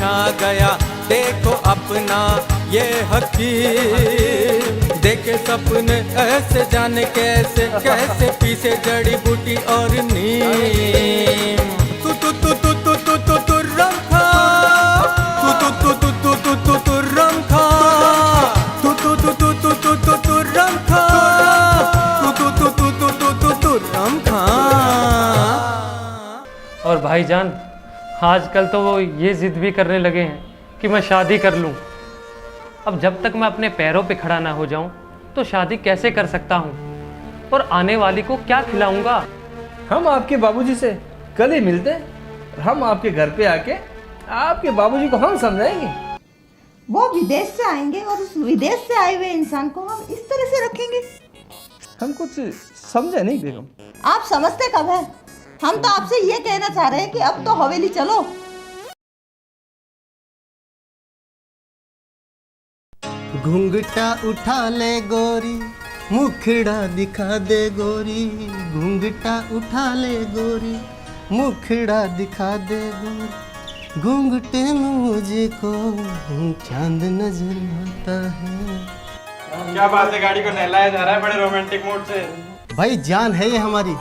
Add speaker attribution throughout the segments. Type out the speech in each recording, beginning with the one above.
Speaker 1: छा गया देखो अपना ये हकीम। देखे सपने ऐसे जाने कैसे कैसे पीसे जड़ी बूटी और नीम। तू तू तू तू तू तू तू तू रम खा, तू तू तू तू तू तू तू तू रम खा, तू तू तू तू तू तू तू तू रम खा, तू तू तू तू तू तू तू तू रम खा।
Speaker 2: और भाईजान आजकल तो वो ये जिद भी करने लगे हैं कि मैं शादी कर लूं। अब जब तक मैं अपने पैरों पे खड़ा ना हो जाऊं तो शादी कैसे कर सकता हूं, और आने वाली को क्या खिलाऊंगा।
Speaker 3: हम आपके बाबूजी से कल ही मिलते, हम आपके घर पे आके आपके बाबूजी को हम समझाएंगे।
Speaker 4: वो विदेश से आएंगे और उस विदेश से आए हुए इंसान को हम इस तरह से रखेंगे।
Speaker 3: हम कुछ समझे नहीं बेगम।
Speaker 4: आप समझते कब है? हम तो आपसे ये कहना चाह रहे हैं कि अब तो हवेली चलो।
Speaker 5: घूंघटा उठा ले गोरी, मुखड़ा दिखा दे गोरी। घूंघटा उठा ले गोरी, मुखड़ा दिखा दे गोरी। घूंघटे में मुझको चांद नजर आता है।
Speaker 6: क्या बात है, गाड़ी को नहलाया जा रहा है बड़े रोमांटिक मूड से।
Speaker 5: भाई जान है ये हमारी,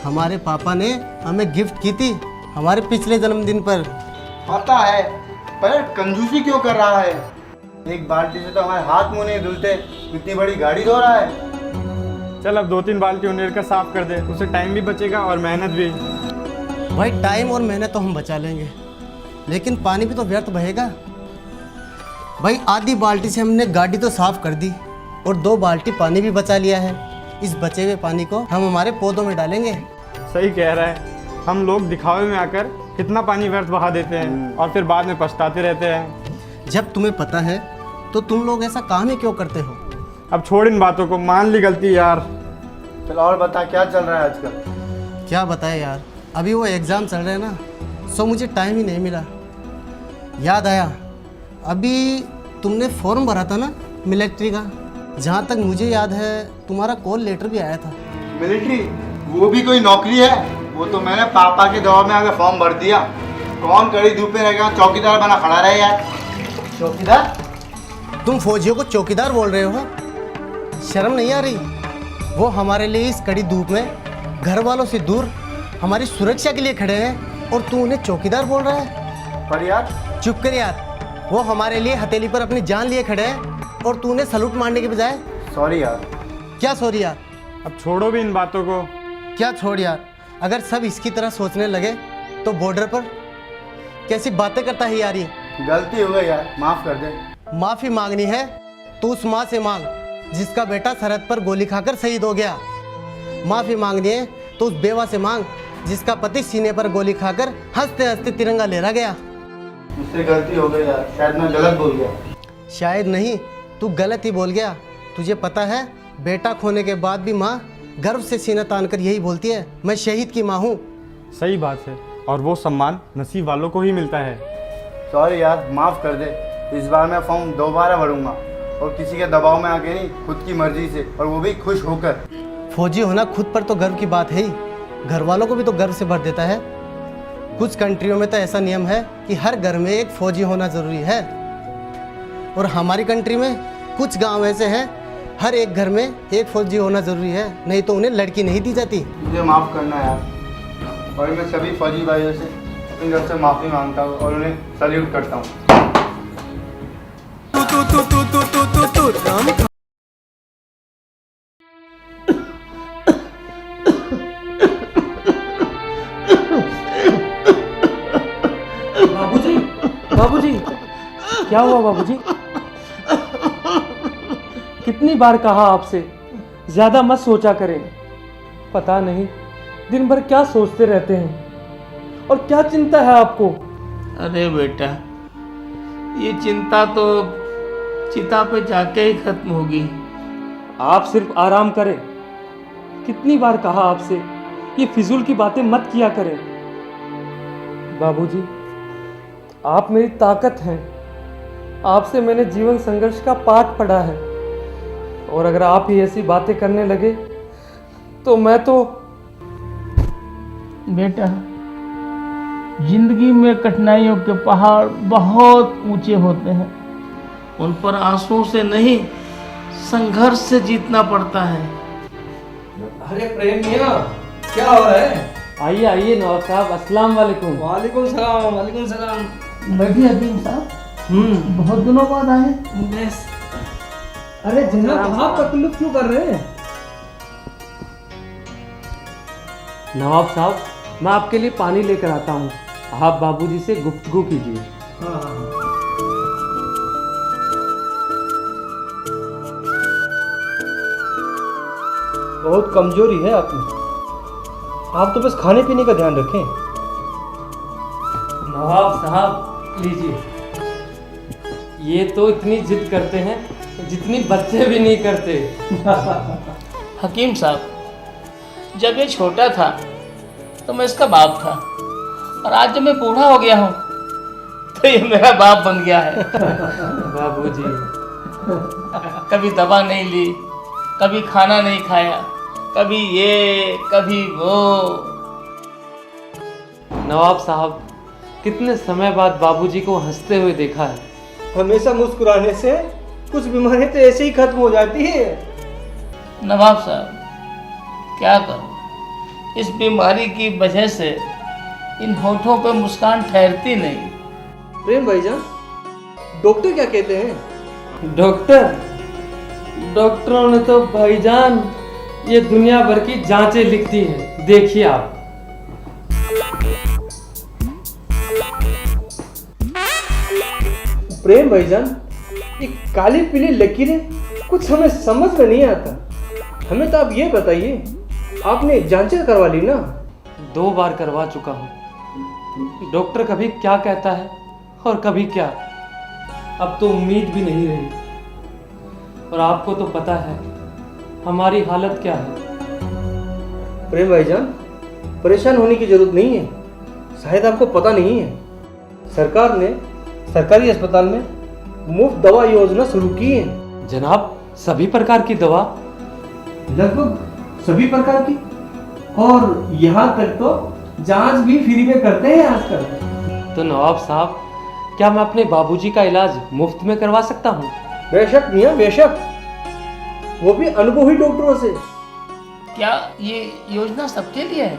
Speaker 5: हमारे पापा ने हमें गिफ्ट की थी हमारे पिछले जन्मदिन पर।
Speaker 7: पता है, पर कंजूसी क्यों कर रहा है? एक बाल्टी से तो हमारे हाथ मुंह नहीं धुलते, इतनी बड़ी गाड़ी धो रहा है।
Speaker 6: चल अब 2-3 बाल्टी उन्हें का साफ कर दे, उससे टाइम भी बचेगा और मेहनत भी।
Speaker 5: भाई टाइम और मेहनत तो हम बचा लेंगे, लेकिन पानी भी तो व्यर्थ बहेगा। भाई आधी बाल्टी से हमने गाड़ी तो साफ कर दी और 2 बाल्टी पानी भी बचा लिया है। इस बचे हुए पानी को हम हमारे पौधों में डालेंगे।
Speaker 6: सही कह रहा है, हम लोग दिखावे में आकर कितना पानी व्यर्थ बहा देते हैं और फिर बाद में पछताते रहते हैं।
Speaker 5: जब तुम्हें पता है तो तुम लोग ऐसा काम ही क्यों करते हो?
Speaker 6: अब छोड़ इन बातों को, मान ली गलती यार।
Speaker 7: चल और बता, क्या चल रहा है आजकल?
Speaker 5: क्या बताए यार, अभी वो एग्ज़ाम चल रहे हैं ना, सो मुझे टाइम ही नहीं मिला। याद आया, अभी तुमने फॉर्म भरा था ना मिलिट्री का, जहाँ तक मुझे याद है तुम्हारा कॉल लेटर भी आया था।
Speaker 7: मिलिट्री? वो भी कोई नौकरी है? वो तो मैंने पापा के दौर में आकर फॉर्म भर दिया। कौन कड़ी धूप में रहेगा, चौकीदार बना खड़ा रहे यार। चौकीदार?
Speaker 5: तुम फौजियों को चौकीदार बोल रहे हो? शर्म नहीं आ रही? वो हमारे लिए इस कड़ी धूप में घर वालों से दूर हमारी सुरक्षा के लिए खड़े हैं और तू उन्हें चौकीदार बोल रहा है?
Speaker 7: पर यार।
Speaker 5: चुप कर यार, वो हमारे लिए हथेली पर अपनी जान लिए खड़े हैं और तू उन्हें सलूट मारने के बजाय।
Speaker 7: सॉरी यार।
Speaker 5: क्या सॉरी यार?
Speaker 6: अब छोड़ो भी इन बातों को।
Speaker 5: क्या छोड़ यार, अगर सब इसकी तरह सोचने लगे तो बॉर्डर पर कैसी बातें करता है यार ये।
Speaker 7: गलती हो गई यार, माफ कर दे।
Speaker 5: माफी मांगनी है तो उस माँ से मांग जिसका बेटा सरहद पर गोली खाकर शहीद हो गया। माफी मांगनी है तो उस बेवा से मांग जिसका पति सीने पर गोली खाकर हंसते हंसते तिरंगा लहरा गया।
Speaker 7: मुझसे गलती हो गई यार, शायद मैं गलत बोल गया।
Speaker 5: शायद नहीं, तू गलत ही बोल गया। तुझे पता है, बेटा खोने के बाद भी माँ गर्व से सीना तान कर यही बोलती है, मैं शहीद की माँ हूँ।
Speaker 6: सही बात है, और वो सम्मान नसीब वालों को ही मिलता है।
Speaker 7: सॉरी यार, माफ कर दे। इस बार मैं फॉर्म दोबारा भरूंगा, और किसी के दबाव में आके नहीं, खुद की मर्जी से, और वो भी खुश होकर।
Speaker 5: फौजी होना खुद पर तो गर्व की बात है ही, घर वालों को भी तो गर्व से भर देता है। कुछ कंट्रियों में तो ऐसा नियम है कि हर घर में एक फौजी होना ज़रूरी है, और हमारी कंट्री में कुछ गांव ऐसे हैं हर एक घर में एक फौजी होना ज़रूरी है, नहीं तो उन्हें लड़की नहीं दी जाती।
Speaker 7: मुझे माफ़ करना यार, और मैं सभी फौजी भाइयों से अपनी तरफ से माफ़ी मांगता हूँ और उन्हें सल्यूट करता हूँ।
Speaker 2: बाबूजी, बाबूजी, क्या हुआ बाबूजी? कितनी बार कहा आपसे ज्यादा मत सोचा करें। पता नहीं दिन भर क्या सोचते रहते हैं, और क्या चिंता है आपको?
Speaker 8: अरे बेटा, ये चिंता तो चिता पे जाके ही खत्म होगी।
Speaker 2: आप सिर्फ आराम करें। कितनी बार कहा आपसे ये फिजूल की बातें मत किया करें। बाबूजी, आप मेरी ताकत हैं। आपसे मैंने जीवन संघर्ष का पाठ पढ़ा है, और अगर आप ही ऐसी बातें करने लगे तो मैं तो।
Speaker 8: बेटा, जिंदगी में कठिनाइयों के पहाड़ बहुत ऊंचे होते हैं, उन पर आंसुओं से नहीं संघर्ष से जीतना पड़ता है।
Speaker 3: अरे प्रेम मियाँ, क्या हो रहा है?
Speaker 2: आइए आइए नवाब साहब, अस्सलाम वालेकुम।
Speaker 3: वालेकुम सलाम, वालेकुम सलाम।
Speaker 8: बैठिए हकीम साहब, बहुत दिनों बाद आए। बस
Speaker 3: अरे जनाब, आप तकल्लुफ क्यों कर रहे हैं?
Speaker 2: नवाब साहब, मैं आपके लिए पानी लेकर आता हूँ, आप बाबूजी से गुफ्तगू कीजिए।
Speaker 3: बहुत कमजोरी है आप में, आप तो बस खाने पीने का ध्यान रखें।
Speaker 2: नवाब साहब लीजिए, ये तो इतनी जिद करते हैं जितनी बच्चे भी नहीं करते।
Speaker 8: हकीम साहब, जब ये छोटा था तो मैं इसका बाप था, और आज जब मैं बूढ़ा हो गया हूँ तो ये मेरा बाप बन गया है।
Speaker 2: बाबूजी,
Speaker 8: कभी दवा नहीं ली, कभी खाना नहीं खाया, कभी ये कभी वो।
Speaker 2: नवाब साहब, कितने समय बाद बाबूजी को हंसते हुए देखा है।
Speaker 3: हमेशा मुस्कुराने से कुछ बीमारियां तो ऐसे ही खत्म हो जाती है।
Speaker 8: नवाब साहब, क्या करूं, इस बीमारी की वजह से इन होठों पे मुस्कान ठहरती नहीं।
Speaker 3: प्रेम भाईजान, डॉक्टर क्या कहते हैं?
Speaker 2: डॉक्टरों ने तो भाईजान ये दुनिया भर की जांचें लिखती हैं, देखिए आप।
Speaker 3: प्रेम भाईजान, ये काली पीली लकीरें कुछ हमें समझ में नहीं आता। हमें तो आप ये बताइए, आपने जांचें करवा ली ना?
Speaker 2: 2 बार करवा चुका हूँ। डॉक्टर कभी क्या कहता है और कभी क्या, अब तो उम्मीद भी नहीं रही। और आपको तो पता है हमारी हालत क्या है।
Speaker 3: प्रेम भाईजान, परेशान होने की जरूरत नहीं है। शायद आपको पता नहीं है, सरकार ने सरकारी अस्पताल में मुफ्त दवा योजना शुरू की है।
Speaker 2: जनाब, सभी प्रकार की दवा?
Speaker 3: लगभग सभी प्रकार की, और यहाँ तक तो जांच भी फ्री में करते हैं आजकल।
Speaker 2: तो नवाब साहब, क्या मैं अपने बाबूजी का इलाज मुफ्त में करवा सकता हूँ?
Speaker 3: बेशक मियाँ, बेशक, वो भी अनुभवी डॉक्टरों से।
Speaker 8: क्या ये योजना सबके लिए है?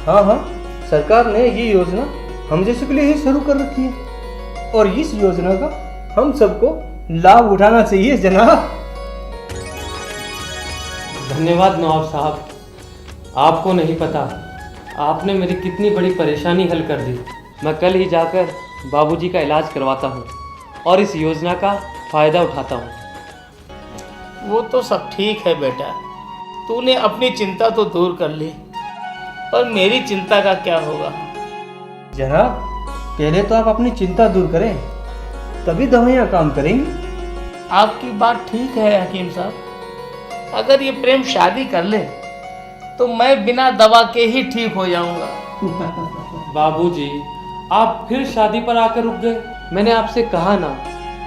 Speaker 3: हाँ हाँ, सरकार ने ये योजना हम जैसे के लिए ही शुरू कर रखी है, और इस योजना का हम सबको लाभ उठाना चाहिए जनाब।
Speaker 2: धन्यवाद नवाब साहब, आपको नहीं पता आपने मेरी कितनी बड़ी परेशानी हल कर दी। मैं कल ही जाकर बाबूजी का इलाज करवाता हूँ और इस योजना का फ़ायदा उठाता हूँ।
Speaker 8: वो तो सब ठीक है बेटा, तूने अपनी चिंता तो दूर कर ली, पर मेरी चिंता का क्या होगा?
Speaker 3: जनाब, पहले तो आप अपनी चिंता दूर करें, तभी दवाइयाँ काम करेंगी।
Speaker 8: आपकी बात ठीक है हकीम साहब, अगर ये प्रेम शादी कर ले तो मैं बिना दवा के ही ठीक हो जाऊंगा।
Speaker 2: बाबूजी, आप फिर शादी पर आकर रुक गए। मैंने आपसे कहा ना,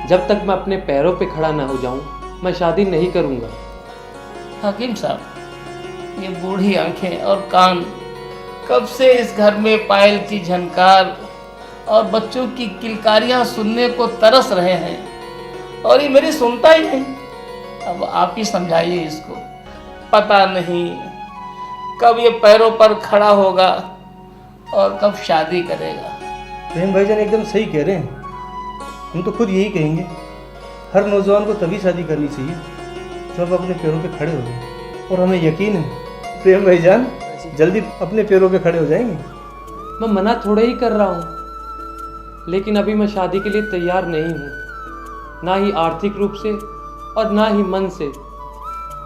Speaker 2: जब तक मैं अपने पैरों पे खड़ा ना हो जाऊं मैं शादी नहीं करूंगा।
Speaker 8: हकीम साहब, ये बूढ़ी आंखें और कान कब से इस घर में पायल की झनकार और बच्चों की किलकारियां सुनने को तरस रहे हैं, और ये मेरी सुनता ही नहीं। अब आप ही समझाइए इसको, पता नहीं कब ये पैरों पर खड़ा होगा और कब शादी करेगा।
Speaker 3: प्रेम भाईजान एकदम सही कह रहे हैं, हम तो खुद यही कहेंगे, हर नौजवान को तभी शादी करनी चाहिए जब अपने पैरों पे खड़े हो जाए। और हमें यकीन है प्रेम भाईजान जल्दी अपने पैरों पे खड़े हो जाएंगे।
Speaker 2: मैं मना थोड़ा ही कर रहा हूँ, लेकिन अभी मैं शादी के लिए तैयार नहीं हूँ, ना ही आर्थिक रूप से और ना ही मन से।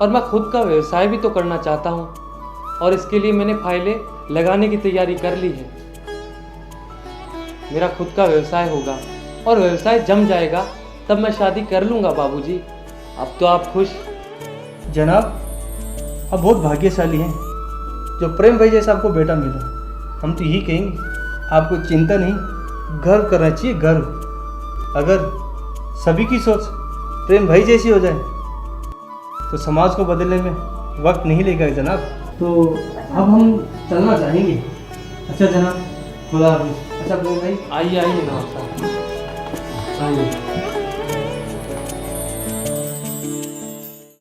Speaker 2: और मैं खुद का व्यवसाय भी तो करना चाहता हूँ, और इसके लिए मैंने फाइलें लगाने की तैयारी कर ली है। मेरा खुद का व्यवसाय होगा और व्यवसाय जम जाएगा तब मैं शादी कर लूँगा बाबूजी। अब तो आप खुश?
Speaker 3: जनाब, आप बहुत भाग्यशाली हैं जो प्रेम भाई जैसा आपको बेटा मिला। हम तो यही कहेंगे, आपको चिंता नहीं, गर्व करना चाहिए, गर्व। अगर सभी की सोच प्रेम भाई जैसी हो जाए तो समाज को बदलने में वक्त नहीं लगेगा जनाब। तो अब हम चलना चाहेंगे। अच्छा जनाब, खुदा हाफिज़। अच्छा प्रेम भाई,
Speaker 2: आइए आइए नमस्कार।
Speaker 3: आइए।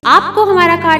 Speaker 9: आपको हमारा कार्य